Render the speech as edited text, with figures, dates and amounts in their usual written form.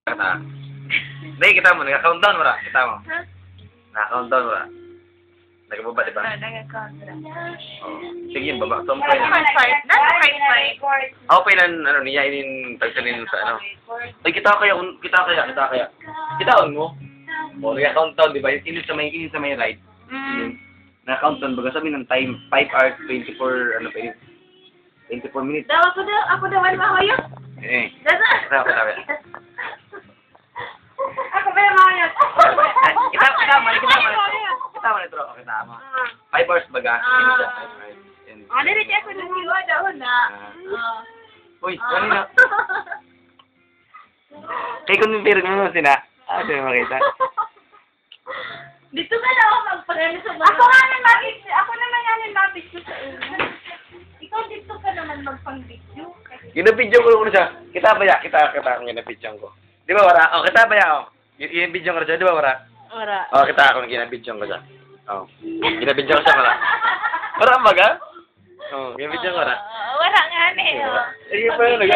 Kata. Dahil kita mo, nag-countdown mo ra. Kita mo. Naka-countdown mo ra. Nagababa, diba? Oh. Sige, baba. So, okay lang, ano, niya inin tagsanin sa ano. Ay, kita kaya. Kitaon mo. O, nag-countdown, diba? Yung kinis sa may right. Naka-countdown, baga sabi ng time, 5 hours, 24, ano pa yun? 24 minutes. Daw ako daw mahoyo. Eh. Dada. Sabi. Ako ba mahoyo? Kita mo nito. Okay, tama. 5 hours baga. Dili ako nang hiwa daw na. Uy, kanina. Kaya kung pero mo sina. Ano makita? Dito ka na ako magpagano sa ako naman yan mabis sa iyo. Ikaw dito ka naman magpang-video. Ginabidyo ko siya. Kita ang ginabidyo ko. Di ba wala? O, kita ba ya? O. Ginabidyo ko siya, di ba wala? Wala. O, kita ako ginabidyo ko siya. O. Ginabidyo ko siya wala. Wala ang baga? O, ginabidyo ko wala. Wala nga ni. Sige pa yun, nag